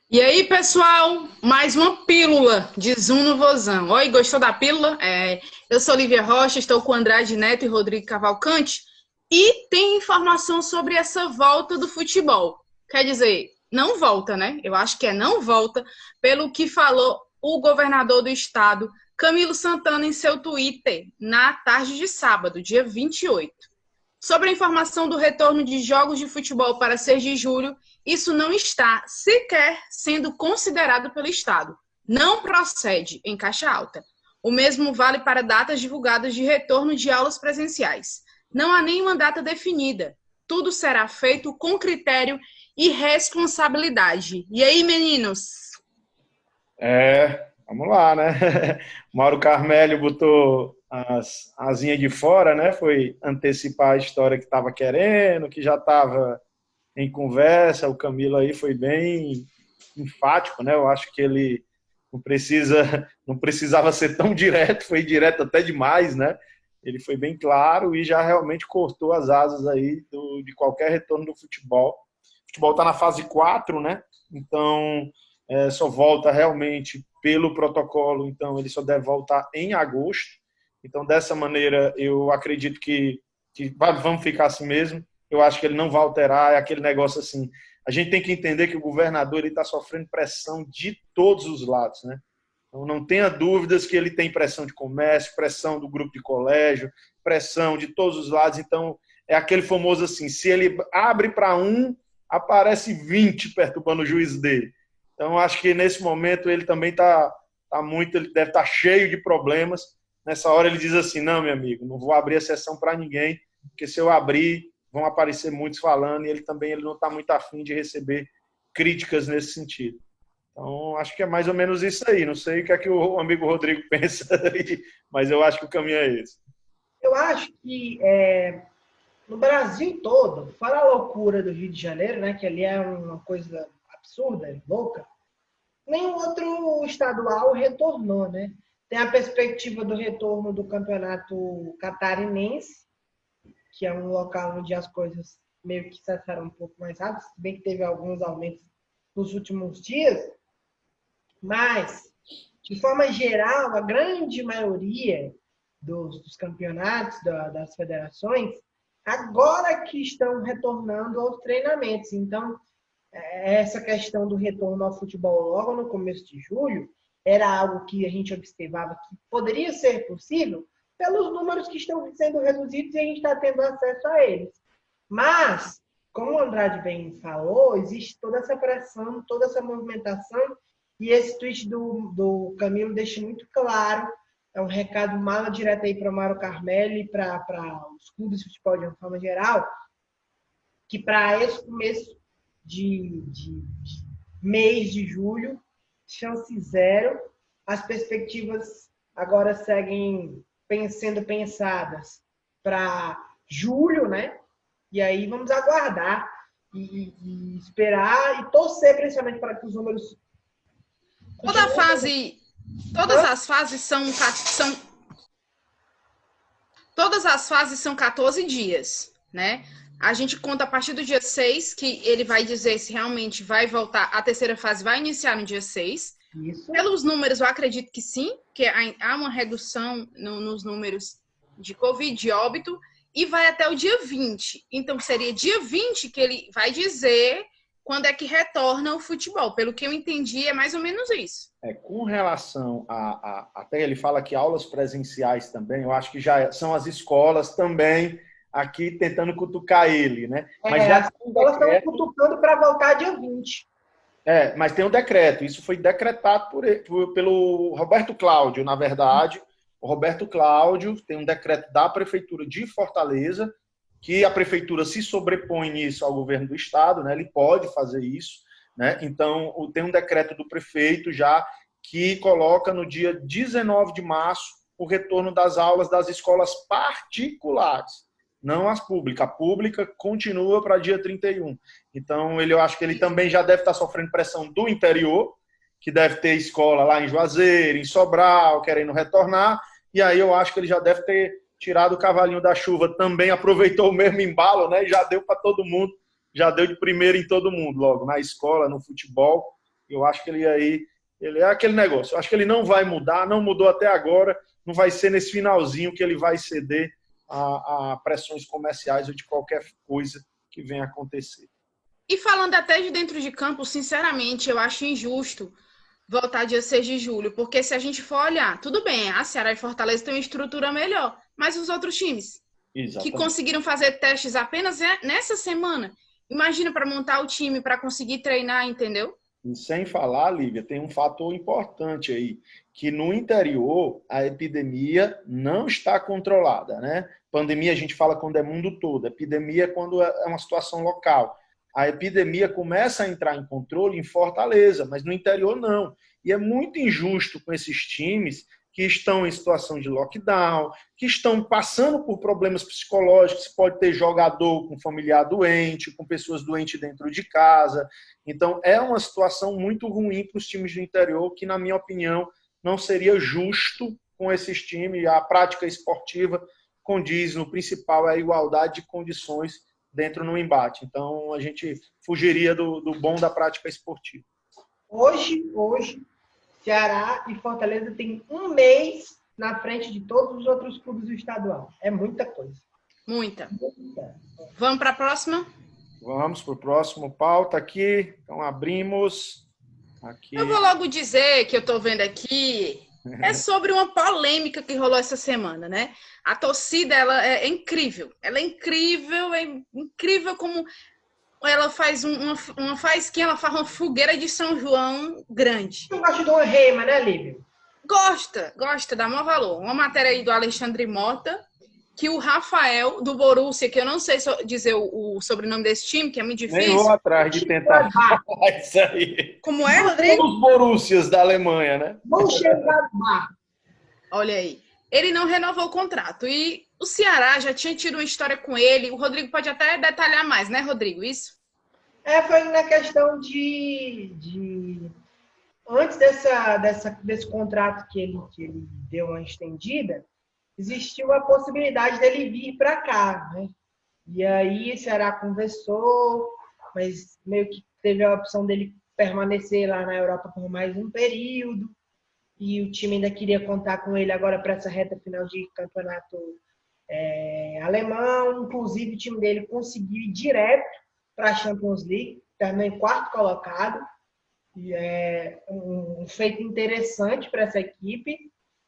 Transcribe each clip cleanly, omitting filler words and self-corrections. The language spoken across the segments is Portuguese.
E aí, pessoal, mais uma pílula de Zoom no Vozão. Oi, gostou da pílula? Eu sou Lívia Rocha, estou com Andrade Neto e Rodrigo Cavalcante e tem informação sobre essa volta do futebol. Quer dizer, não volta, né? Eu acho que é não volta, pelo que falou o governador do estado, Camilo Santana, em seu Twitter, na tarde de sábado, dia 28. Sobre a informação do retorno de jogos de futebol para 6 de julho, isso não está sequer sendo considerado pelo Estado. Não procede em caixa alta. O mesmo vale para datas divulgadas de retorno de aulas presenciais. Não há nenhuma data definida. Tudo será feito com critério e responsabilidade. E aí, meninos? Vamos lá, né? Mauro Carmelho botou as asinhas de fora, né? Foi antecipar a história que estava querendo, que já estava em conversa. O Camilo aí foi bem enfático, né? Eu acho que ele não precisava ser tão direto, foi direto até demais, né? Ele foi bem claro e já realmente cortou as asas aí de qualquer retorno do futebol. O futebol está na fase 4, né? Então só volta realmente pelo protocolo, então ele só deve voltar em agosto. Então, dessa maneira, eu acredito que vamos ficar assim mesmo. Eu acho que ele não vai alterar, é aquele negócio assim. A gente tem que entender que o governador está sofrendo pressão de todos os lados, né? Então, não tenha dúvidas que ele tem pressão de comércio, pressão do grupo de colégio, pressão de todos os lados. Então, é aquele famoso assim, se ele abre para um, aparece 20 perturbando o juiz dele. Então, acho que nesse momento ele também tá muito, ele deve estar cheio de problemas. Nessa hora ele diz assim, não, meu amigo, não vou abrir a sessão para ninguém, porque se eu abrir, vão aparecer muitos falando, e ele não está muito afim de receber críticas nesse sentido. Então, acho que é mais ou menos isso aí. Não sei o que é que o amigo Rodrigo pensa aí, mas eu acho que o caminho é esse. Eu acho que no Brasil todo, fora a loucura do Rio de Janeiro, né, que ali é uma coisa absurda, louca, nenhum outro estadual retornou, né? Tem a perspectiva do retorno do campeonato catarinense, que é um local onde as coisas meio que cessaram um pouco mais rápido, se bem que teve alguns aumentos nos últimos dias, mas, de forma geral, a grande maioria dos campeonatos, das federações, agora que estão retornando aos treinamentos. Então, essa questão do retorno ao futebol logo no começo de julho era algo que a gente observava que poderia ser possível pelos números que estão sendo reduzidos e a gente está tendo acesso a eles. Mas, como o Andrade bem falou, existe toda essa pressão, toda essa movimentação, e esse tweet do Camilo deixa muito claro, é um recado mala direto aí para o Mauro Carmelli e para os clubes de futebol de uma forma geral, que para esse começo de mês de julho, chance zero. As perspectivas agora seguem sendo pensadas para julho, né? E aí vamos aguardar e esperar e torcer principalmente para que os números Toda continuem. fase, todas as fases todas as fases são 14 dias, né? A gente conta a partir do dia 6, que ele vai dizer se realmente vai voltar, a terceira fase vai iniciar no dia 6. Isso. Pelos números, eu acredito que sim, que há uma redução nos números de Covid, de óbito, e vai até o dia 20. Então, seria dia 20 que ele vai dizer quando é que retorna o futebol. Pelo que eu entendi, é mais ou menos isso. Com relação até ele fala que aulas presenciais também, eu acho que já são as escolas também aqui tentando cutucar ele, né? Mas já As escolas estão cutucando para voltar dia 20. Mas tem um decreto. Isso foi decretado pelo Roberto Cláudio, na verdade. O Roberto Cláudio tem um decreto da Prefeitura de Fortaleza, que a Prefeitura se sobrepõe nisso ao governo do Estado, né? Ele pode fazer isso, né? Então, tem um decreto do prefeito já que coloca no dia 19 de março o retorno das aulas das escolas particulares, não as públicas. A pública continua para dia 31. Então, eu acho que ele também já deve estar sofrendo pressão do interior, que deve ter escola lá em Juazeiro, em Sobral, querendo retornar, e aí eu acho que ele já deve ter tirado o cavalinho da chuva também, aproveitou o mesmo embalo, né? E já deu para todo mundo, já deu de primeiro em todo mundo, logo, na escola, no futebol. Eu acho que ele é aquele negócio. Eu acho que ele não vai mudar, não mudou até agora, não vai ser nesse finalzinho que ele vai ceder a pressões comerciais ou de qualquer coisa que venha acontecer. E falando até de dentro de campo, sinceramente, eu acho injusto voltar dia 6 de julho, porque se a gente for olhar, tudo bem, a Ceará e Fortaleza têm uma estrutura melhor, mas os outros times que conseguiram fazer testes apenas nessa semana, imagina para montar o time, para conseguir treinar, entendeu? E sem falar, Lívia, tem um fator importante aí, que no interior a epidemia não está controlada, né? Pandemia a gente fala quando é mundo todo, epidemia é quando é uma situação local. A epidemia começa a entrar em controle em Fortaleza, mas no interior não. E é muito injusto com esses times que estão em situação de lockdown, que estão passando por problemas psicológicos, pode ter jogador com familiar doente, com pessoas doentes dentro de casa. Então, é uma situação muito ruim para os times do interior, que, na minha opinião, não seria justo com esses times. A prática esportiva condiz, no principal, é a igualdade de condições dentro no embate. Então, a gente fugiria do bom da prática esportiva. Hoje, Ceará e Fortaleza têm um mês na frente de todos os outros clubes do estadual. É muita coisa. Muita. Vamos para a próxima? Vamos para o próximo pauta aqui. Então, abrimos. Aqui. Eu vou logo dizer que eu estou vendo aqui é sobre uma polêmica que rolou essa semana, né? A torcida, ela é incrível. Ela é incrível como ela faz uma faísquinha, ela faz uma fogueira de São João grande. Eu gosto de uma reima, né, Lívia? Gosta, dá maior valor. Uma matéria aí do Alexandre Mota, que o Rafael, do Borussia, que eu não sei dizer o sobrenome desse time, que é muito difícil. Nem vou atrás de tentar falar isso aí. Como é, Rodrigo? Os Borussias da Alemanha, né? Olha aí. Ele não renovou o contrato. E o Ceará já tinha tido uma história com ele. O Rodrigo pode até detalhar mais, né, Rodrigo? Isso? Foi na questão de... Antes desse contrato que ele deu uma estendida, existiu a possibilidade dele vir para cá, né? E aí o Ceará conversou, mas meio que teve a opção dele permanecer lá na Europa por mais um período. E o time ainda queria contar com ele agora para essa reta final de campeonato alemão. Inclusive, o time dele conseguiu ir direto para a Champions League, terminou em quarto colocado. E é um feito interessante para essa equipe.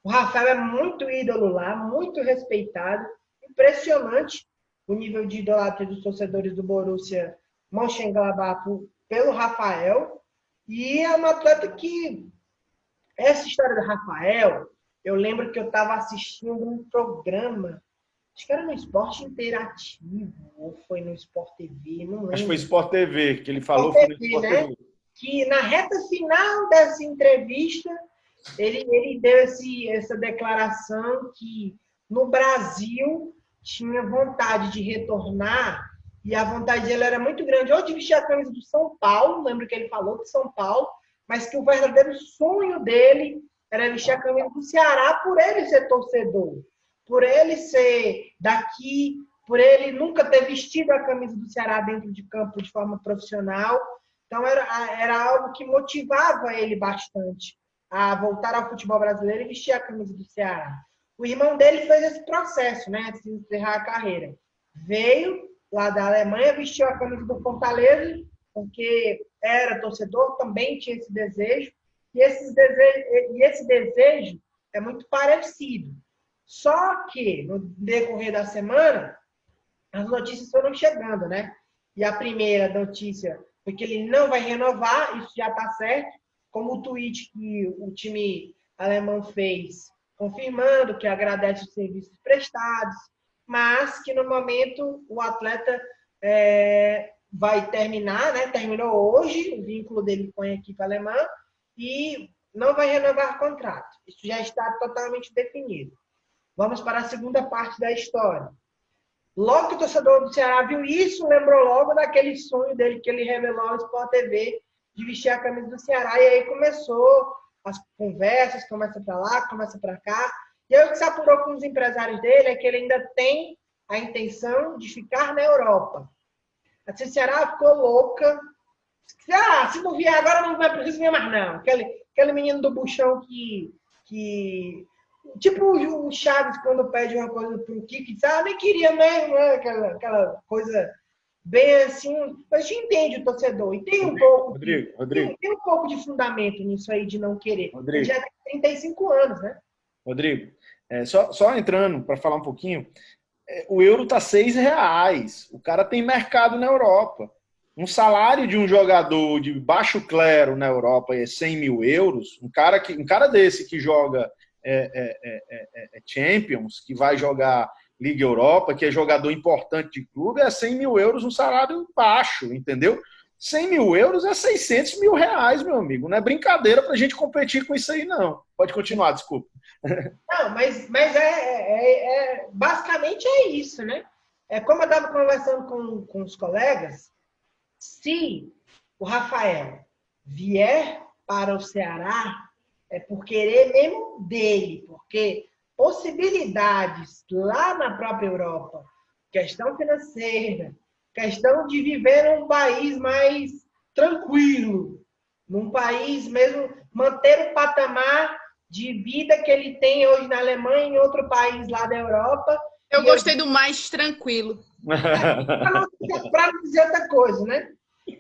O Rafael é muito ídolo lá, muito respeitado. Impressionante o nível de idolatria dos torcedores do Borussia Mönchengladbach pelo Rafael. E é um atleta que... Essa história do Rafael, eu lembro que eu estava assistindo um programa, acho que era no Esporte Interativo, ou foi no Sport TV, não lembro. Acho que foi Sport TV, que ele falou. Sport TV, foi no Sport TV. Que na reta final dessa entrevista, ele deu essa declaração que no Brasil tinha vontade de retornar, e a vontade dele era muito grande, ou de vestir a camisa do São Paulo, lembro que ele falou de São Paulo, mas que o verdadeiro sonho dele era vestir a camisa do Ceará por ele ser torcedor, por ele ser daqui, por ele nunca ter vestido a camisa do Ceará dentro de campo de forma profissional. Então, era algo que motivava ele bastante a voltar ao futebol brasileiro e vestir a camisa do Ceará. O irmão dele fez esse processo, né, antes de encerrar a carreira. Veio lá da Alemanha, vestiu a camisa do Fortaleza, porque era torcedor, também tinha esse desejo, e esse desejo é muito parecido. Só que, no decorrer da semana, as notícias foram chegando, né? E a primeira notícia foi que ele não vai renovar, isso já está certo, como o tweet que o time alemão fez, confirmando que agradece os serviços prestados, mas que no momento o atleta vai terminar, né? Terminou hoje o vínculo dele com a equipe alemã e não vai renovar o contrato. Isso já está totalmente definido. Vamos para a segunda parte da história. Logo que o torcedor do Ceará viu isso, lembrou logo daquele sonho dele que ele revelou ao Sport TV de vestir a camisa do Ceará. E aí começou as conversas, começa para lá, começa para cá. E aí o que se apurou com os empresários dele é que ele ainda tem a intenção de ficar na Europa. A Ceará ficou louca, Se não vier agora, não vai precisar vir mais, não. Aquele menino do buchão que... Tipo o Chaves, quando pede uma coisa pro Kiki, diz, nem queria mesmo, né? Aquela coisa bem assim. A gente entende o torcedor. E tem um pouco... Rodrigo. Tem um pouco de fundamento nisso aí de não querer. Rodrigo. Ele já tem 35 anos, né? Rodrigo, só entrando para falar um pouquinho, o euro tá R$6. O cara tem mercado na Europa. Um salário de um jogador de baixo clero na Europa é 100 mil euros. Um cara desse que joga Champions, que vai jogar Liga Europa, que é jogador importante de clube, é 100 mil euros um salário baixo, entendeu? 100 mil euros é 600 mil reais, meu amigo. Não é brincadeira pra gente competir com isso aí, não. Pode continuar, desculpa. Não, mas basicamente é isso, né? Como eu estava conversando com os colegas, se o Rafael vier para o Ceará, é por querer mesmo dele, porque possibilidades lá na própria Europa, questão financeira, questão de viver num país mais tranquilo, num país mesmo, manter o patamar de vida que ele tem hoje na Alemanha, em outro país lá da Europa. Eu gostei do mais tranquilo. Para não dizer outra coisa, né?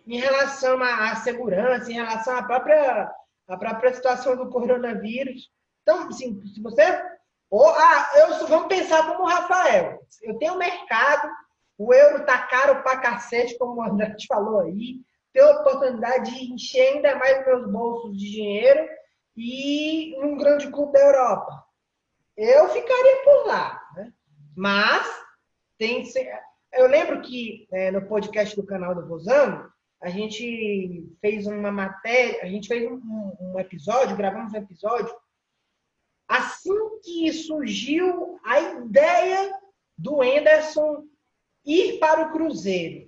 Em relação à segurança, em relação à própria situação do coronavírus. Então, assim, se você... vamos pensar como o Rafael. Eu tenho mercado, o euro tá caro pra cacete, como o André te falou aí. Tenho a oportunidade de encher ainda mais meus bolsos de dinheiro e num grande clube da Europa. Eu ficaria por lá, né? Mas eu lembro que no podcast do canal do Rosano, a gente fez uma matéria, a gente fez um episódio, gravamos um episódio, assim que surgiu a ideia do Henderson ir para o Cruzeiro.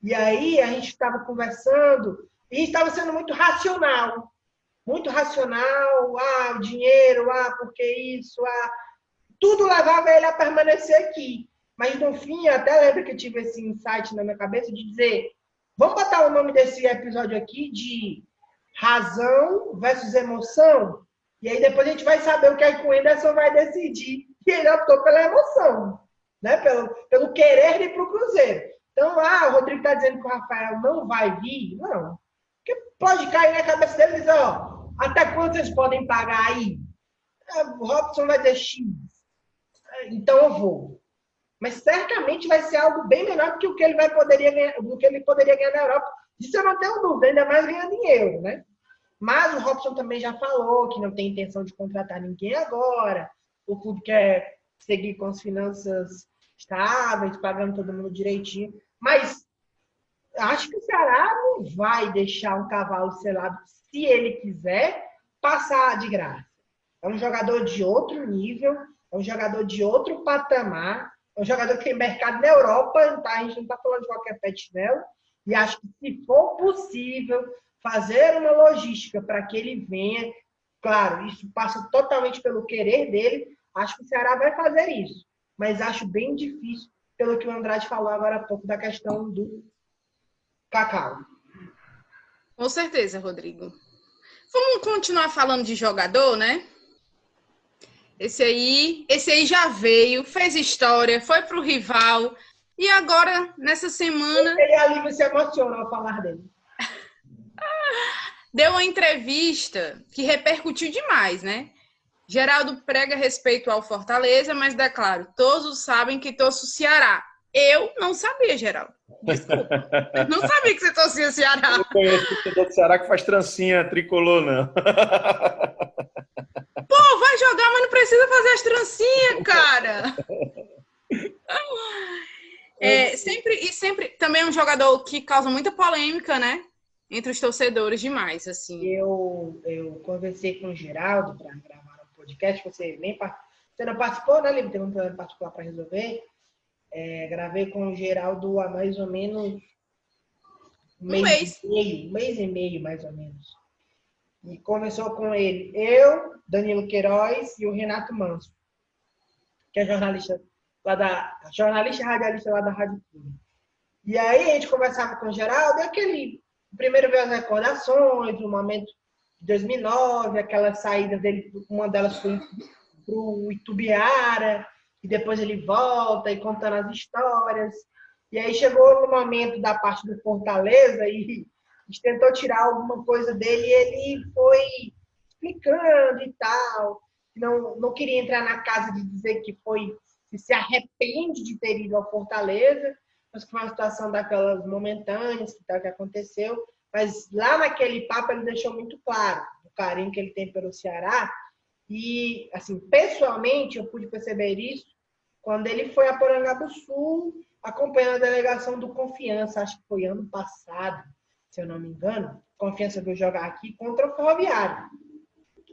E aí a gente estava conversando e estava sendo muito racional. Muito racional, o dinheiro, porque isso, tudo levava ele a permanecer aqui. Mas no fim, eu até lembro que eu tive esse insight na minha cabeça de dizer, vamos botar o nome desse episódio aqui de razão versus emoção, e aí depois a gente vai saber o que o Henderson vai decidir. E ele optou pela emoção, né? Pelo querer ir para o Cruzeiro. Então, o Rodrigo está dizendo que o Rafael não vai vir? Não. Porque pode cair na cabeça dele e dizer, até quanto vocês podem pagar aí? O Robson vai dizer X. Então eu vou. Mas certamente vai ser algo bem menor do que o que ele poderia ganhar na Europa. Isso eu não tenho dúvida, ainda mais ganhando em euro, né? Mas o Robson também já falou que não tem intenção de contratar ninguém agora. O clube quer seguir com as finanças estáveis, pagando todo mundo direitinho. Mas acho que o Ceará não vai deixar um cavalo selado, se ele quiser, passar de graça. É um jogador de outro nível, é um jogador de outro patamar, é um jogador que tem mercado na Europa, tá? A gente não está falando de qualquer pé de chinelo, e acho que se for possível fazer uma logística para que ele venha, claro, isso passa totalmente pelo querer dele, acho que o Ceará vai fazer isso, mas acho bem difícil, pelo que o Andrade falou agora há pouco, da questão do Cacau. Com certeza, Rodrigo. Vamos continuar falando de jogador, né? Esse aí já veio, fez história, foi pro rival. E agora, nessa semana... Ele ali se emociona ao falar dele. Deu uma entrevista que repercutiu demais, né? Geraldo prega respeito ao Fortaleza, mas declaro, todos sabem que torço o Ceará. Eu não sabia, Geraldo. Desculpa. Eu não sabia que você torcia o Ceará. Eu conheço o torcedor do Ceará que faz trancinha tricolor, não. Pô, vai jogar, mas não precisa fazer as trancinhas, cara. Sempre também é um jogador que causa muita polêmica, né? Entre os torcedores demais, assim. Eu conversei com o Geraldo para gravar um podcast, você não participou, né, Lívia? Teve um problema particular para resolver. Gravei com o Geraldo há mais ou menos um mês e meio, mais ou menos. E conversou com ele, eu, Danilo Queiroz e o Renato Manso, que é jornalista e radialista lá da Rádio Clube. E aí a gente conversava com o Geraldo, e aquele Primeiro veio as recordações, o momento de 2009, aquelas saídas dele, uma delas foi para o Itubiara, e depois ele volta e contando as histórias. E aí chegou no momento da parte do Fortaleza e a gente tentou tirar alguma coisa dele e ele foi explicando e tal. Não queria entrar na casa de dizer que se arrepende de ter ido ao Fortaleza, mas que foi uma situação daquelas momentâneas que aconteceu. Mas lá naquele papo ele deixou muito claro o carinho que ele tem pelo Ceará. E, assim, pessoalmente, eu pude perceber isso quando ele foi a Porangabuçu, acompanhando a delegação do Confiança, acho que foi ano passado, se eu não me engano. Confiança veio jogar aqui contra o Ferroviário.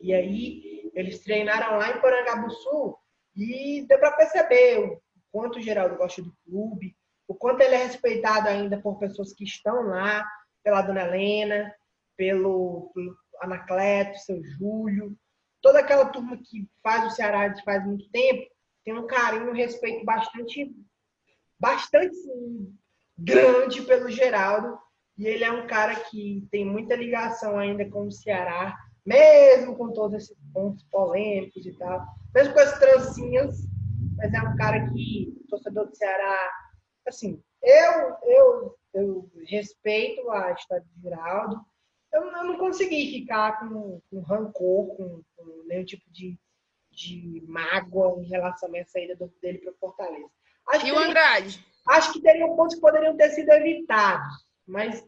E aí, eles treinaram lá em Porangabuçu e deu para perceber o quanto o Geraldo gosta do clube, o quanto ele é respeitado ainda por pessoas que estão lá, pela Dona Helena, pelo Anacleto, seu Júlio, toda aquela turma que faz o Ceará faz muito tempo, tem um carinho, um respeito bastante sim, grande pelo Geraldo, e ele é um cara que tem muita ligação ainda com o Ceará, mesmo com todos esses pontos polêmicos e tal, mesmo com as trancinhas, mas é um cara que, torcedor do Ceará, assim, eu respeito a história do Geraldo. Eu não consegui ficar com rancor, com nenhum tipo de mágoa em relação a essa ida dele para o Fortaleza. E o Andrade? Acho que teriam pontos que poderiam ter sido evitados, mas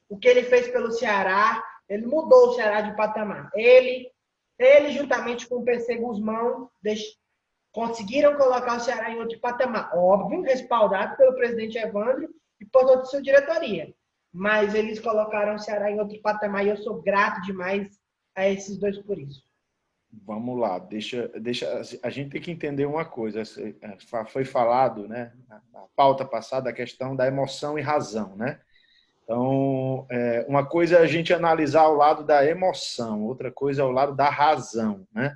o que ele fez pelo Ceará, ele mudou o Ceará de patamar. Ele juntamente com o PC Guzmão, conseguiram colocar o Ceará em outro patamar. Óbvio, respaldado pelo presidente Evandro e por toda a sua diretoria. Mas eles colocaram o Ceará em outro patamar e eu sou grato demais a esses dois por isso. Vamos lá, deixa a gente tem que entender uma coisa. Foi falado, né, na pauta passada, a questão da emoção e razão, né? Então, uma coisa é a gente analisar o lado da emoção, outra coisa é o lado da razão, né?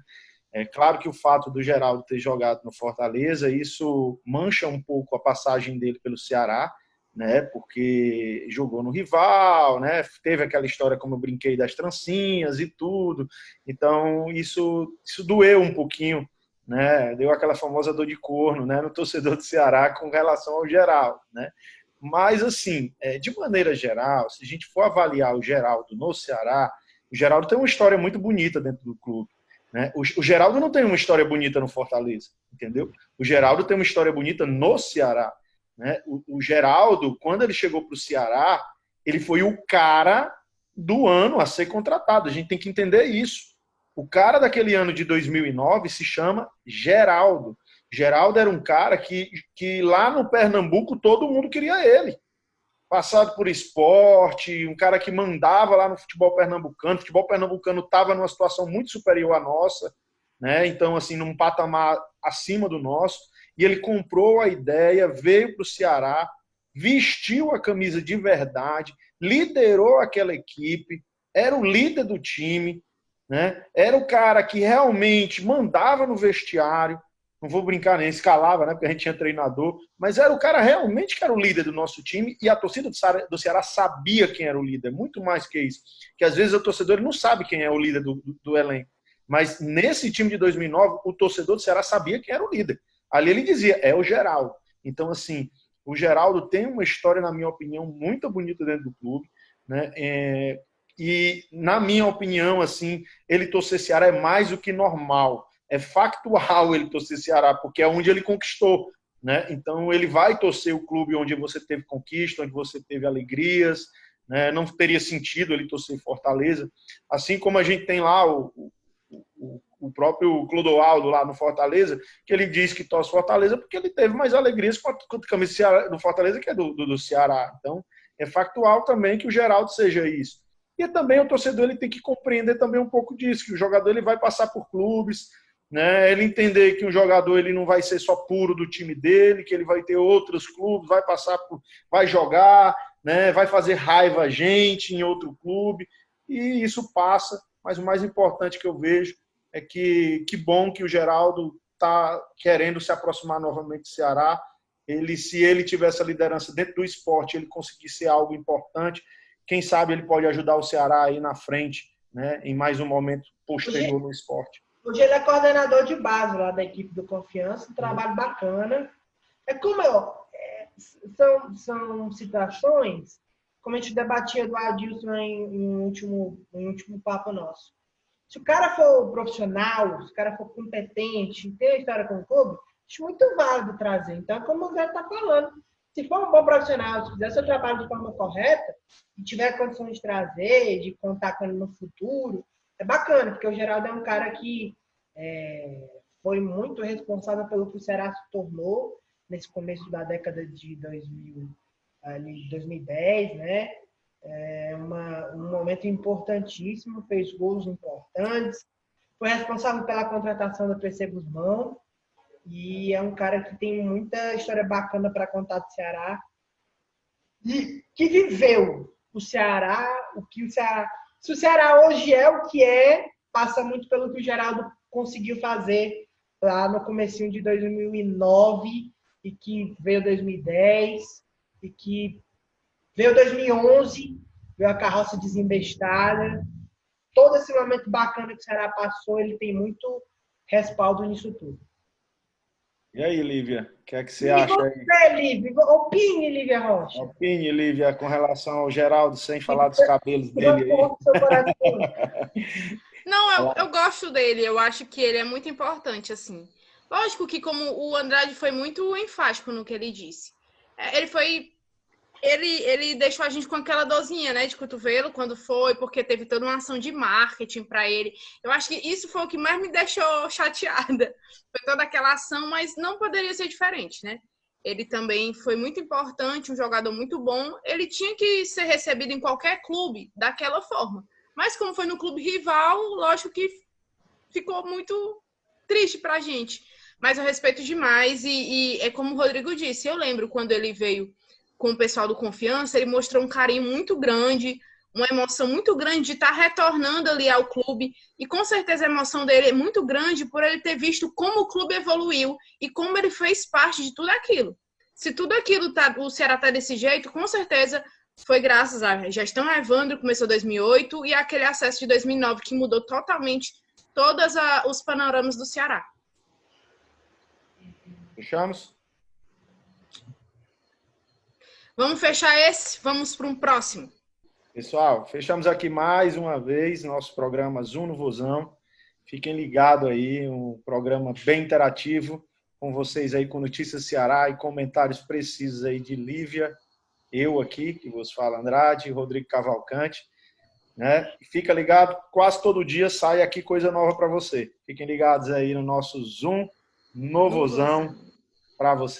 É claro que o fato do Geraldo ter jogado no Fortaleza, isso mancha um pouco a passagem dele pelo Ceará, né? Porque jogou no rival, né? Teve aquela história, como eu brinquei, das trancinhas e tudo. Então, isso doeu um pouquinho, né? Deu aquela famosa dor de corno, né? No torcedor do Ceará com relação ao Geraldo, né? Mas, assim, de maneira geral, se a gente for avaliar o Geraldo no Ceará, o Geraldo tem uma história muito bonita dentro do clube. Né? O Geraldo não tem uma história bonita no Fortaleza, entendeu? O Geraldo tem uma história bonita no Ceará. Né? O Geraldo, quando ele chegou para o Ceará, ele foi o cara do ano a ser contratado. A gente tem que entender isso. O cara daquele ano de 2009 se chama Geraldo. Geraldo era um cara que lá no Pernambuco todo mundo queria ele. Passado por esporte, um cara que mandava lá no futebol pernambucano. O futebol pernambucano estava numa situação muito superior à nossa, né? Então, assim, num patamar acima do nosso. E ele comprou a ideia, veio para o Ceará, vestiu a camisa de verdade, liderou aquela equipe, era o líder do time, né? Era o cara que realmente mandava no vestiário. Não vou brincar nem escalava, né? Porque a gente tinha treinador, mas era o cara realmente que era o líder do nosso time e a torcida do Ceará sabia quem era o líder, muito mais que isso. Que às vezes o torcedor não sabe quem é o líder do elenco. Mas nesse time de 2009, o torcedor do Ceará sabia quem era o líder. Ali ele dizia, é o Geraldo. Então, assim, o Geraldo tem uma história, na minha opinião, muito bonita dentro do clube, né? E, na minha opinião, assim, ele torcer Ceará é mais do que normal. É factual ele torcer Ceará, porque é onde ele conquistou, né? Então ele vai torcer o clube onde você teve conquista, onde você teve alegrias, né? Não teria sentido ele torcer Fortaleza, assim como a gente tem lá o próprio Clodoaldo lá no Fortaleza, que ele diz que torce Fortaleza porque ele teve mais alegrias com a camisa do Fortaleza que é do Ceará. Então é factual também que o Geraldo seja isso. E também o torcedor ele tem que compreender também um pouco disso, que o jogador ele vai passar por clubes, né? Ele entender que um jogador ele não vai ser só puro do time dele, que ele vai ter outros clubes, vai jogar, né? Vai fazer raiva a gente em outro clube, e isso passa. Mas o mais importante que eu vejo é que bom que o Geraldo está querendo se aproximar novamente do Ceará. Se ele tivesse a liderança dentro do esporte, ele conseguir ser algo importante. quem sabe ele pode ajudar o Ceará aí na frente, né, em mais um momento posterior no esporte. Hoje ele é coordenador de base lá da equipe do Confiança, um trabalho bacana. São situações, como a gente debatia do Adilson em último papo nosso. Se o cara for profissional, se o cara for competente, ter história com o clube, acho muito válido trazer. Então, como o Zé está falando, se for um bom profissional, se fizer seu trabalho de forma correta, e tiver condições de trazer, de contar com ele no futuro, é bacana, porque o Geraldo é um cara que foi muito responsável pelo que o Ceará se tornou nesse começo da década de 2010, né? Um momento importantíssimo, fez gols importantes, foi responsável pela contratação do PC Guzmão e é um cara que tem muita história bacana para contar do Ceará e que viveu o Ceará, se o Ceará hoje é o que é, passa muito pelo que o Geraldo conseguiu fazer lá no comecinho de 2009 e que veio 2010 e que veio 2011, veio a carroça desembestada. Todo esse momento bacana que o Ceará passou, ele tem muito respaldo nisso tudo. E aí, Lívia, o que é que você acha aí? Lívia? Opine, Lívia Rocha. Opine, Lívia, com relação ao Geraldo, sem falar dos cabelos dele aí. Não, eu gosto dele, eu acho que ele é muito importante, assim. Lógico que como o Andrade foi muito enfático no que ele disse. Ele deixou a gente com aquela dorzinha, né, de cotovelo quando foi, porque teve toda uma ação de marketing para ele. Eu acho que isso foi o que mais me deixou chateada. Foi toda aquela ação, mas não poderia ser diferente, né? Ele também foi muito importante, um jogador muito bom. Ele tinha que ser recebido em qualquer clube daquela forma. Mas como foi no clube rival, lógico que ficou muito triste pra gente. Mas eu respeito demais e é como o Rodrigo disse, eu lembro quando ele veio com o pessoal do Confiança, ele mostrou um carinho muito grande, uma emoção muito grande de estar retornando ali ao clube, e com certeza a emoção dele é muito grande por ele ter visto como o clube evoluiu e como ele fez parte de tudo aquilo. Se tudo aquilo o Ceará tá desse jeito, com certeza foi graças à gestão Evandro, começou em 2008, e aquele acesso de 2009 que mudou totalmente todos os panoramas do Ceará. Fechamos? Vamos fechar esse, vamos para um próximo. Pessoal, fechamos aqui mais uma vez nosso programa Zoom no Vozão. Fiquem ligados aí, um programa bem interativo com vocês aí com notícias do Ceará e comentários precisos aí de Lívia, eu aqui, que vos fala Andrade, Rodrigo Cavalcante, né? Fica ligado, quase todo dia sai aqui coisa nova para você. Fiquem ligados aí no nosso Zoom no Vozão para você.